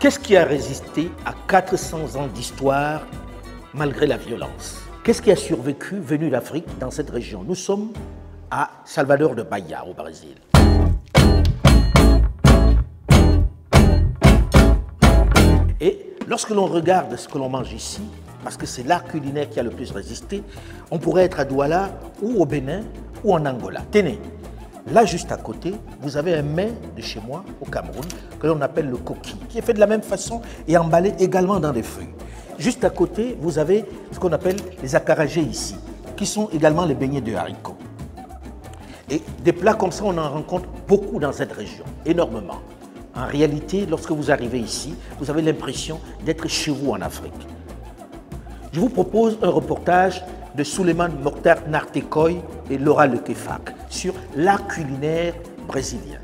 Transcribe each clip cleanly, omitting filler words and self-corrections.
Qu'est-ce qui a résisté à 400 ans d'histoire malgré la violence? Qu'est-ce qui a survécu venu d'Afrique dans cette région? Nous sommes à Salvador de Bahia, au Brésil. Et lorsque l'on regarde ce que l'on mange ici, parce que c'est l'art culinaire qui a le plus résisté, on pourrait être à Douala ou au Bénin ou en Angola. Tenez, là juste à côté, vous avez un mets de chez moi, au Cameroun, que l'on appelle le coquille, qui est fait de la même façon et emballé également dans des feuilles. Juste à côté, vous avez ce qu'on appelle les acarajés ici, qui sont également les beignets de haricots. Et des plats comme ça, on en rencontre beaucoup dans cette région, énormément. En réalité, lorsque vous arrivez ici, vous avez l'impression d'être chez vous en Afrique. Je vous propose un reportage de Souleymane Mokhtar Nartekoy et Laura Lekefak sur l'art culinaire brésilien.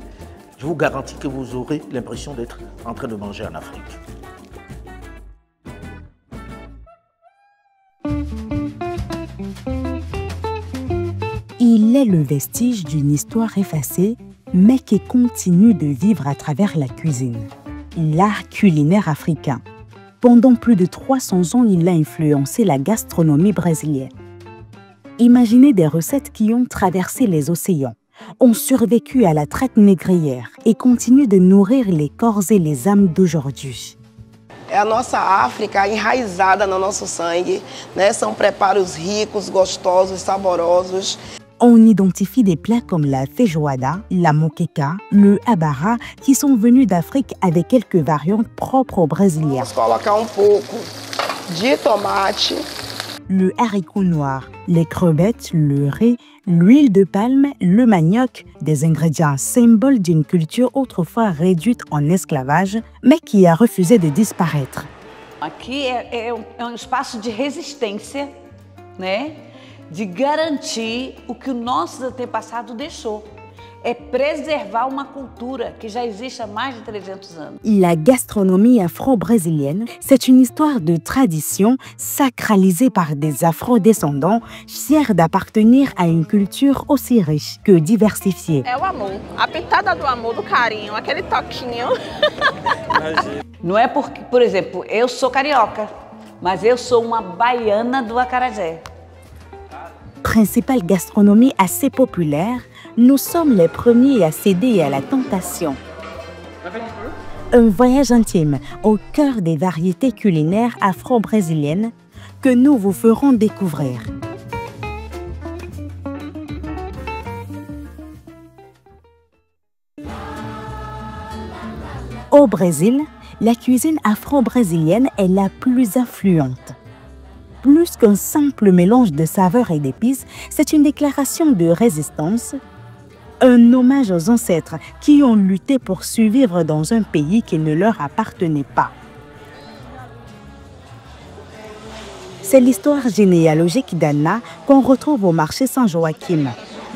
Je vous garantis que vous aurez l'impression d'être en train de manger en Afrique. Il est le vestige d'une histoire effacée, mais qui continue de vivre à travers la cuisine. L'art culinaire africain. Pendant plus de 300 ans, il a influencé la gastronomie brésilienne. Imaginez des recettes qui ont traversé les océans, ont survécu à la traite négrière et continuent de nourrir les corps et les âmes d'aujourd'hui. É a nossa África enraizada no nosso sangue, né? São preparos ricos, gostosos, saborosos. On identifie des plats comme la feijoada, la moqueca, le habara qui sont venus d'Afrique avec quelques variantes propres aux Brésiliens. Vamos colocar pouco de tomate. Le haricot noir, les crevettes, le riz, l'huile de palme, le manioc, des ingrédients symboles d'une culture autrefois réduite en esclavage, mais qui a refusé de disparaître. Aqui é espaço de resistência, né? De garantir o que os nossos antepassados deixou. É preservar uma cultura que já existe há mais de 300 anos. La gastronomie afro-brésilienne, c'est une histoire de tradition sacralisée par des afro-descendants fiers d'appartenir à une culture aussi riche que diversifiée. É o amor, a pitada do amor, do carinho, aquele toquinho. Não é porque, por exemplo, eu sou carioca, mas eu sou uma baiana do acarajé. Principale gastronomie assez populaire, nous sommes les premiers à céder à la tentation. Un voyage intime au cœur des variétés culinaires afro-brésiliennes que nous vous ferons découvrir. Au Brésil, la cuisine afro-brésilienne est la plus influente. Plus qu'un simple mélange de saveurs et d'épices, c'est une déclaration de résistance, un hommage aux ancêtres qui ont lutté pour survivre dans un pays qui ne leur appartenait pas. C'est l'histoire généalogique d'Anna qu'on retrouve au marché Saint-Joachim,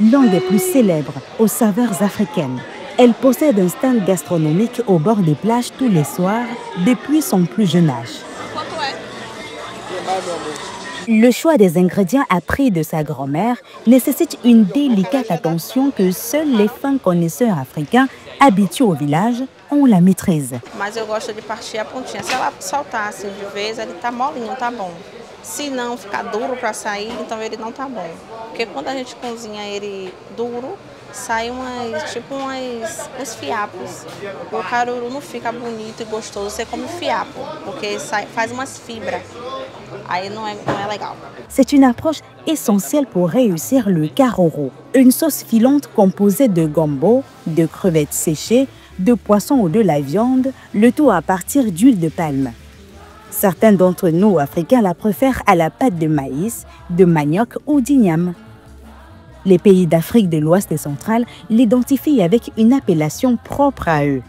l'un des plus célèbres aux saveurs africaines. Elle possède un stand gastronomique au bord des plages tous les soirs depuis son plus jeune âge. Le choix des ingrédients appris de sa grand-mère nécessite une délicate attention que seuls les fins connaisseurs africains habitués au village ont la maîtrise. Mas eu gosto de partir a pontinha. Se ela soltar assim de vez, ele tá molinho, tá bom. Se não ficar duro para sair, então ele não tá bom. Porque quando a gente cozinha ele duro, sai uns fiapos. O caruru não fica bonito e gostoso, você come fiapo, porque faz umas fibras. Aí não é legal. C'est une approche essentielle pour réussir le caroro, une sauce filante composée de gombo, de crevettes séchées, de poissons ou de la viande, le tout à partir d'huile de palme. Certains d'entre nous, Africains, la préfèrent à la pâte de maïs, de manioc ou d'igname. Les pays d'Afrique de l'Ouest et centrale l'identifient avec une appellation propre à eux.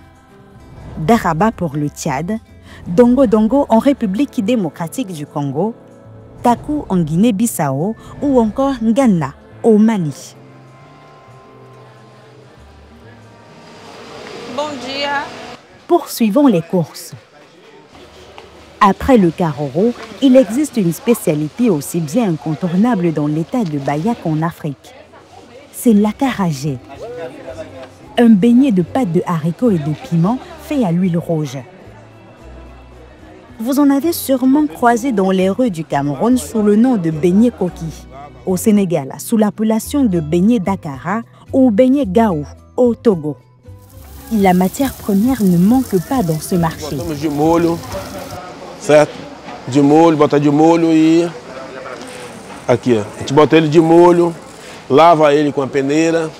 Daraba pour le Tchad, Dongo Dongo en République démocratique du Congo, Taku en Guinée-Bissau ou encore Ngana au Mali. Bom dia. Poursuivons les courses. Après le caroro, il existe une spécialité aussi bien incontournable dans l'état de Bahia qu'en Afrique. C'est l'acarajé, un beignet de pâte de haricots et de piment fait à l'huile rouge. Vous en avez sûrement croisé dans les rues du Cameroun sous le nom de beignet coquille. Au Sénégal, sous l'appellation de beignet dakara ou beignet gaou au Togo. La matière première ne manque pas dans ce marché. Botamos de molho, certo? De molho, bota de molho e aqui, ó. A gente bota ele de molho, lava ele com a peneira,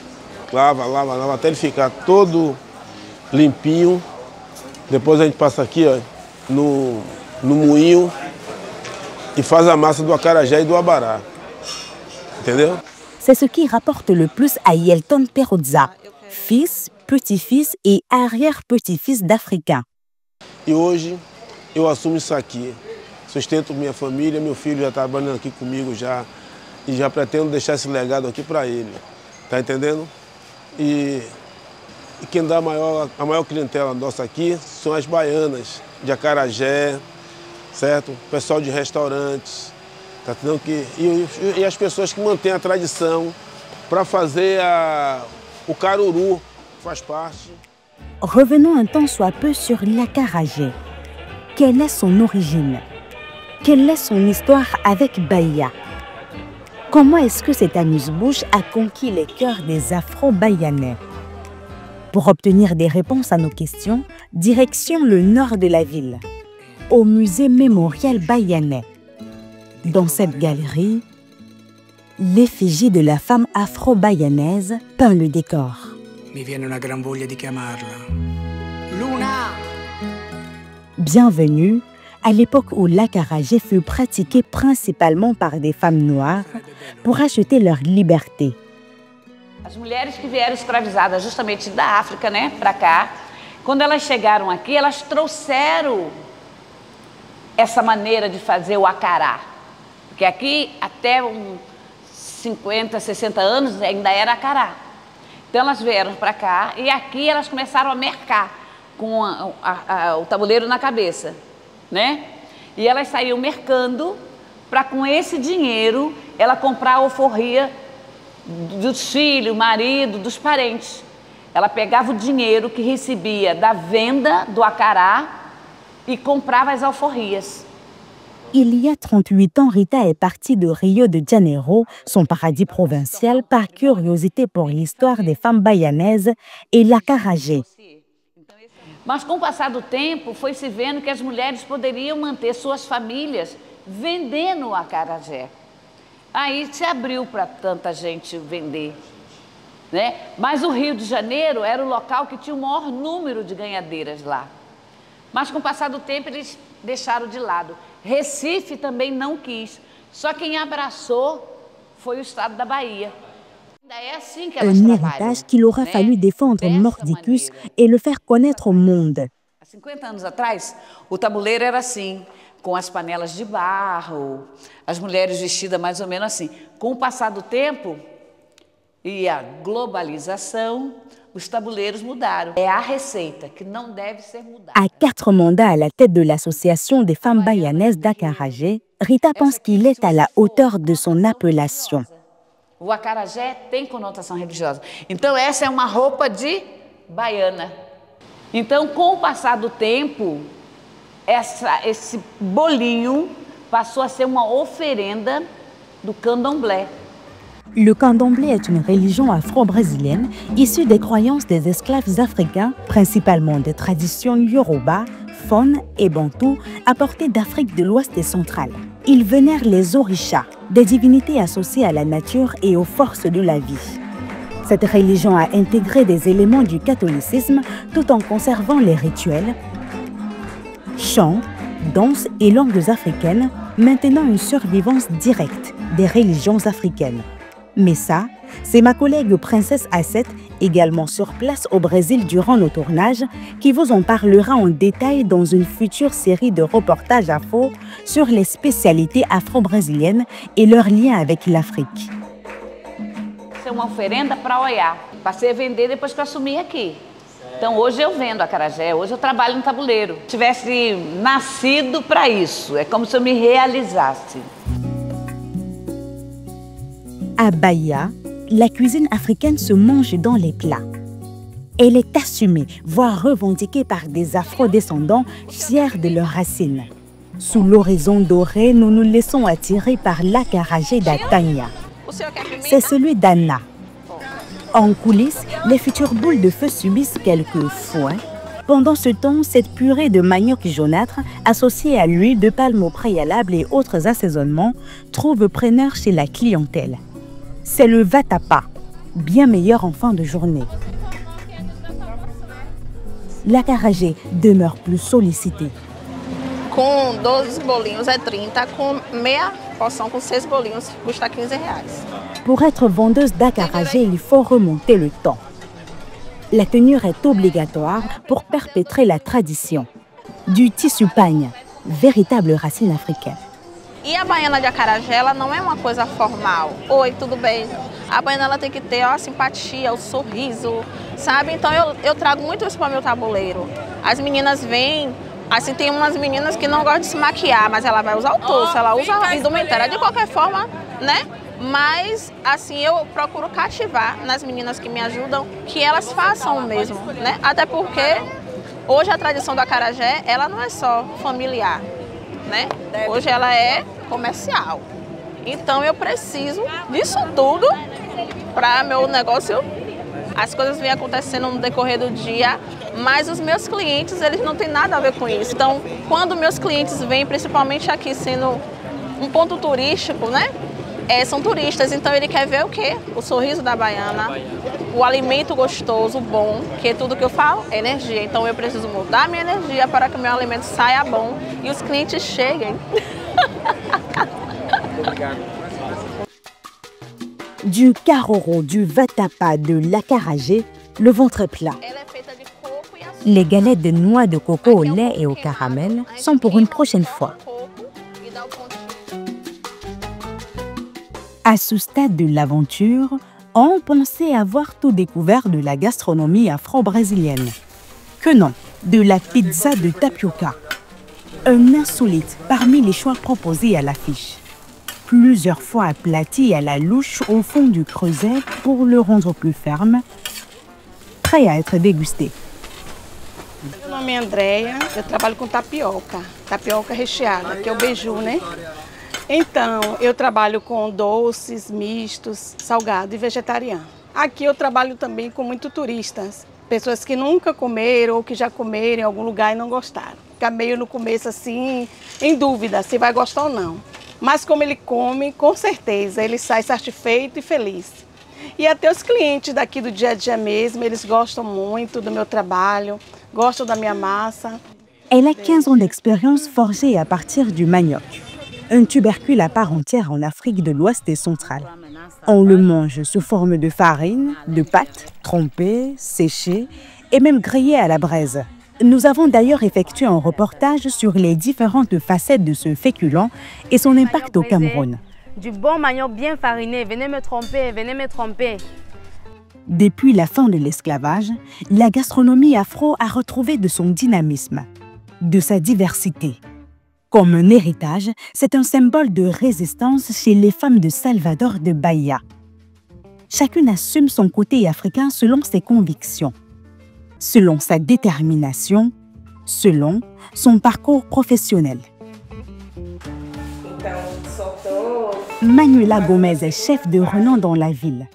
lava até ele ficar todo limpinho. Depois a gente passa aqui, ó, no moinho e faz a massa do acarajé e do abará. Entendeu? C'est ce qui rapporte le plus à Yelton Peruzza, fils, petit-fils et arrière-petit-fils d'Africains. E hoje eu assumo isso aqui. Sustento minha família, meu filho já está trabalhando aqui comigo já. E já pretendo deixar esse legado aqui para ele. Tá entendendo? E quem dá a maior clientela nossa aqui são as baianas de acarajé, certo? O pessoal de restaurantes. Tá entendendo? E as pessoas que mantêm a tradição para fazer o caruru, faz parte. Revenons un temps soit peu sur l'acarajé. Quelle est son origine? Quelle est son histoire avec Bahia? Comment est-ce que cet amuse-bouche a conquis les cœurs des Afro-Bahianais? Pour obtenir des réponses à nos questions, direction le nord de la ville, au musée mémorial bahianais. Dans cette galerie, l'effigie de la femme afro-bahanaise peint le décor. Mi viene una gran voglia di chiamarla. Luna! Bienvenue à l'époque où l'acarajé fut pratiqué principalement par des femmes noires pour acheter leur liberté. As mulheres que vieram escravizadas justamente da África, né, para cá, quando elas chegaram aqui, elas trouxeram essa maneira de fazer o acará. Porque aqui, até uns 50, 60 anos, ainda era acará. Então elas vieram para cá e aqui elas começaram a mercar com o tabuleiro na cabeça, né? E elas saíam mercando para com esse dinheiro ela comprar a alforria dos filhos, marido, dos parentes. Ela pegava o dinheiro que recebia da venda do acará e comprava as alforrias. Il y a 38 ans, Rita est partie de Rio de Janeiro, son paradis provincial, par curiosité pour l'histoire des femmes bahianaises et l'acarajé. Mas com o passar do tempo, foi se vendo que as mulheres poderiam manter suas famílias vendendo o acarajé. Aí se abriu para tanta gente vender, né? Mas o Rio de Janeiro era o local que tinha o maior número de ganhadeiras lá. Mas com o passar do tempo eles deixaram de lado. Recife também não quis. Só quem abraçou foi o estado da Bahia. Un héritage qu'il aura fallu défendre mordicus et le faire connaître au monde. Há 50 anos atrás, o tabuleiro era assim, com as panelas de barro, as mulheres vestidas mais ou menos assim. Com o passar do tempo e a globalização, os tabuleiros mudaram. É a receita que não deve ser mudada. À 4 mandats à la tête de l'association des femmes bahianaises d'Acarajé, Rita pense qu'il est à la hauteur de son appellation. O acarajé tem conotação religiosa. Então essa é uma roupa de baiana. Então com o passar do tempo, esse bolinho passou a ser uma oferenda do candomblé. Le candomblé est une religion afro-brésilienne issue des croyances des esclaves africains, principalement des traditions yoruba, fon et bantou, apportées d'Afrique de l'Ouest et centrale. Ils vénèrent les orishas, des divinités associées à la nature et aux forces de la vie. Cette religion a intégré des éléments du catholicisme tout en conservant les rituels, chants, danses et langues africaines, maintenant une survivance directe des religions africaines. Mais ça, c'est ma collègue Princesse Asset, également sur place au Brésil durant nos tournages, qui vous en parlera en détail dans une future série de reportages afro sur les spécialités afro-brésiliennes et leurs liens avec l'Afrique. É uma oferenda para Oiá. Passei a vender depois que eu assumi aqui. Então hoje eu vendo acarajé, hoje eu trabalho no tabuleiro. Se tivesse nascido para isso, é como se eu me realizasse. À Bahia, la cuisine africaine se mange dans les plats. Elle est assumée, voire revendiquée par des afro-descendants fiers de leurs racines. Sous l'horizon doré, nous nous laissons attirer par l'acarajé d'Atania. C'est celui d'Anna. En coulisses, les futures boules de feu subissent quelques fouets. Pendant ce temps, cette purée de manioc jaunâtre, associée à l'huile de palme au préalable et autres assaisonnements, trouve preneur chez la clientèle. C'est le vatapa, bien meilleur en fin de journée. L'acarajé demeure plus sollicité. Com 12 bolinhos é 30, com meia porção com 6 bolinhos custa R$15. Pour être vendeuse d'acarajé, il faut remonter le temps. La tenue est obligatoire pour perpétrer la tradition. Du tissu pagne, véritable racine africaine. E a baiana de acarajé, ela não é uma coisa formal. Oi, tudo bem? A baiana ela tem que ter a simpatia, o sorriso, sabe? Então eu trago muito isso para o meu tabuleiro. As meninas vêm, assim, tem umas meninas que não gostam de se maquiar, mas ela vai usar o torso, ela usa a indumentária de qualquer forma, né? Mas, assim, eu procuro cativar nas meninas que me ajudam, que elas façam o mesmo, né? Até porque hoje a tradição do acarajé, ela não é só familiar, né? Hoje ela é comercial. Então eu preciso disso tudo para meu negócio. As coisas vêm acontecendo no decorrer do dia, mas os meus clientes, eles não têm nada a ver com isso. Então, quando meus clientes vêm, principalmente aqui sendo um ponto turístico, né? São turistas, então ele quer ver o quê? O sorriso da baiana, o alimento gostoso, bom, que é tudo que eu falo, é energia. Então eu preciso mudar minha energia para que o meu alimento saia bom e os clientes cheguem. Du caroro, du vatapa, de l'acarajé, le ventre est plat. Les galettes de noix de coco au lait et au caramel sont pour une prochaine fois. À ce stade de l'aventure, on pensait avoir tout découvert de la gastronomie afro-brésilienne. Que non, de la pizza de tapioca. Un insolite parmi les choix proposés à l'affiche. Plusieurs fois aplati à la louche au fond du creuset pour le rendre plus ferme, prêt à être dégusté. Meu nome é Andréia, eu trabalho com tapioca recheada, que é o beiju, né? Então, eu trabalho com doces, mistos, salgado e vegetariano. Aqui eu trabalho também com muitos turistas, pessoas que nunca comeram ou que já comeram em algum lugar e não gostaram. Fica meio no começo assim, em dúvida se vai gostar ou não. Mas como ele come, com certeza, ele sai satisfeito e feliz. E até os clientes daqui do dia a dia mesmo, eles gostam muito do meu trabalho, gostam da minha massa. Elle a 15 ans d'expérience forgée à partir du manioc. Un tubercule à part entière en Afrique de l'Ouest et centrale. On le mange sous forme de farine, de pâte, trempée, séchée et même grillée à la braise. Nous avons d'ailleurs effectué un reportage sur les différentes facettes de ce féculent et son impact au Cameroun. Du bon manioc bien fariné, venez me tromper, venez me tromper. Depuis la fin de l'esclavage, la gastronomie afro a retrouvé de son dynamisme, de sa diversité. Comme un héritage, c'est un symbole de résistance chez les femmes de Salvador de Bahia. Chacune assume son côté africain selon ses convictions, selon sa détermination, selon son parcours professionnel. Manuela Gomez est chef de renom dans la ville.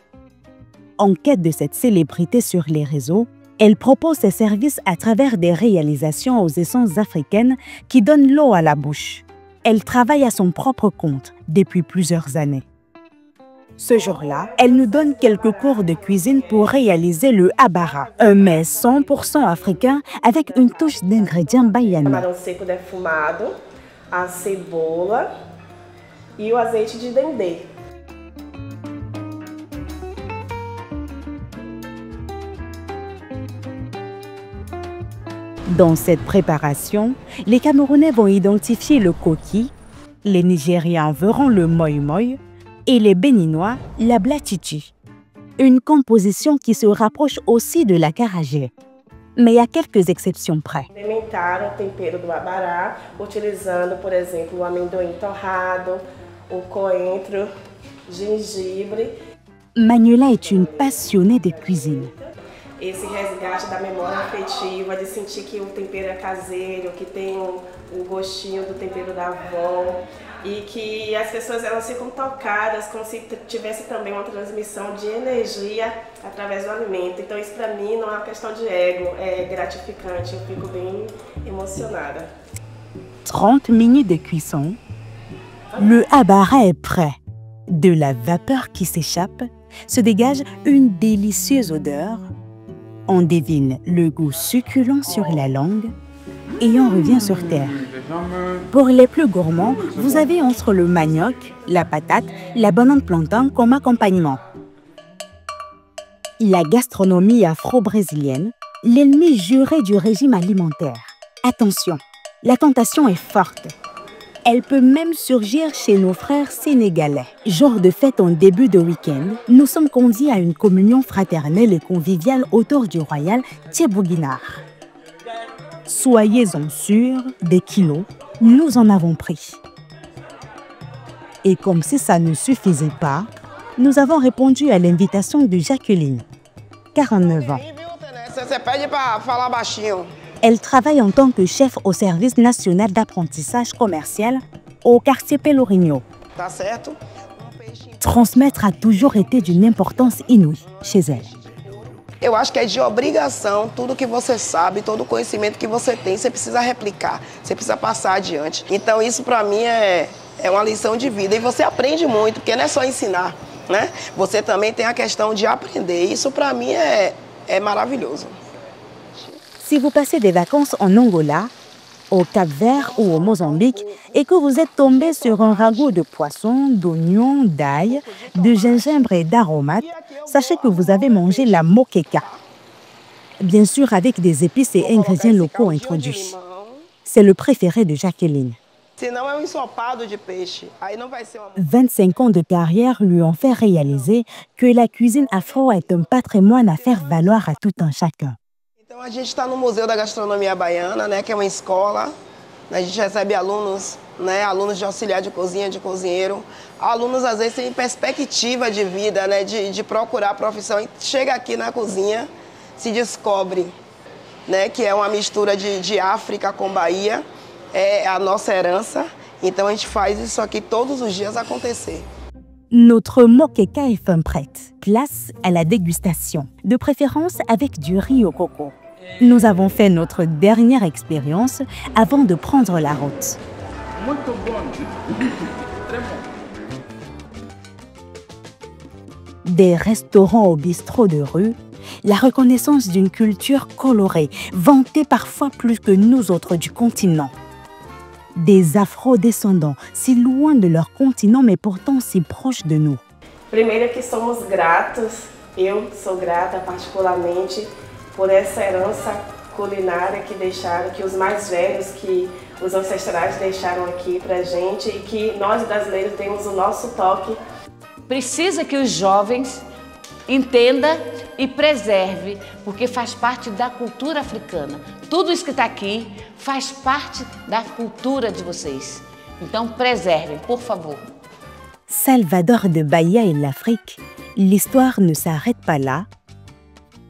En quête de cette célébrité sur les réseaux, elle propose ses services à travers des réalisations aux essences africaines qui donnent l'eau à la bouche. Elle travaille à son propre compte depuis plusieurs années. Ce jour-là, elle nous donne quelques cours de cuisine pour réaliser le abara, un mets 100% africain avec une touche d'ingrédients baianos. Camarão seco defumado, a cebola e o azeite de dendê. Dans cette préparation, les Camerounais vont identifier le koki, les Nigérians verront le moi-moi et les Béninois la blatichi. Une composition qui se rapproche aussi de l'acarajé, mais à quelques exceptions près. Implementaram o tempero do abará, utilizando, por exemplo, o amendoim torrado, o coentro, gengibre. Manuela est une passionnée de cuisine. esse resgate da memória afetiva, de sentir que o tempero é caseiro, que tem o gostinho do tempero da avó e que as pessoas elas ficam tocadas como se tivesse também uma transmissão de energia através do alimento. Então isso para mim não é uma questão de ego, é gratificante, eu fico bem emocionada. 30 minutes de cuisson, le habaret est prêt. De la vapeur qui s'échappe se dégage une délicieuse odeur. On devine le goût succulent sur la langue et on revient sur terre. Pour les plus gourmands, vous avez entre le manioc, la patate, la banane plantain comme accompagnement. La gastronomie afro-brésilienne, l'ennemi juré du régime alimentaire. Attention, la tentation est forte. Elle peut même surgir chez nos frères sénégalais. Jour de fête en début de week-end, nous sommes conviés à une communion fraternelle et conviviale autour du royal Thiebouguinar. Soyez-en sûrs, des kilos, nous en avons pris. Et comme si ça ne suffisait pas, nous avons répondu à l'invitation de Jacqueline, 49 ans. Elle travaille en tant que chef au service national d'apprentissage commercial au quartier Pelourinho. Transmettre a toujours été d'une importance inouïe chez elle. Eu acho que é de obrigação, tudo que você sabe, todo o conhecimento que você tem, você precisa replicar, você precisa passar adiante. Então isso para mim é uma lição de vida e você aprende muito, porque não é só ensinar, né? Você também tem a questão de aprender, isso para mim é maravilhoso. Si vous passez des vacances en Angola, au Cap-Vert ou au Mozambique et que vous êtes tombé sur un ragoût de poisson, d'oignons, d'ail, de gingembre et d'aromates, sachez que vous avez mangé la moqueca. Bien sûr avec des épices et ingrédients locaux introduits. C'est le préféré de Jacqueline. 25 ans de carrière lui ont fait réaliser que la cuisine afro est un patrimoine à faire valoir à tout un chacun. Então a gente está no Museu da Gastronomia Baiana, né, que é uma escola. A gente recebe alunos, né, alunos de auxiliar de cozinha, de cozinheiro. Alunos às vezes têm perspectiva de vida, né, de procurar a profissão. E chega aqui na cozinha, se descobre, né, que é uma mistura de África com Bahia, é a nossa herança. Então a gente faz isso aqui todos os dias acontecer. Notre moqueca est fin prête. Place à la dégustation, de préférence avec du riz au coco. Nous avons fait notre dernière expérience avant de prendre la route. Des restaurants au bistrot de rue, la reconnaissance d'une culture colorée, vantée parfois plus que nous autres du continent. Des afro-descendants, si loin de leur continent mais pourtant si proches de nous. Primeiro que somos gratos, eu sou grata particularmente por essa herança culinária que deixaram, que os mais velhos, que os ancestrais deixaram aqui pra gente e que nós brasileiros temos o nosso toque. Precisa que os jovens entendam e preservem, porque faz parte da cultura africana. Tudo isso que está aqui faz parte da cultura de vocês. Então preservem, por favor. Salvador de Bahia et l'Afrique, l'histoire ne s'arrête pas là.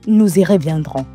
Nous y reviendrons.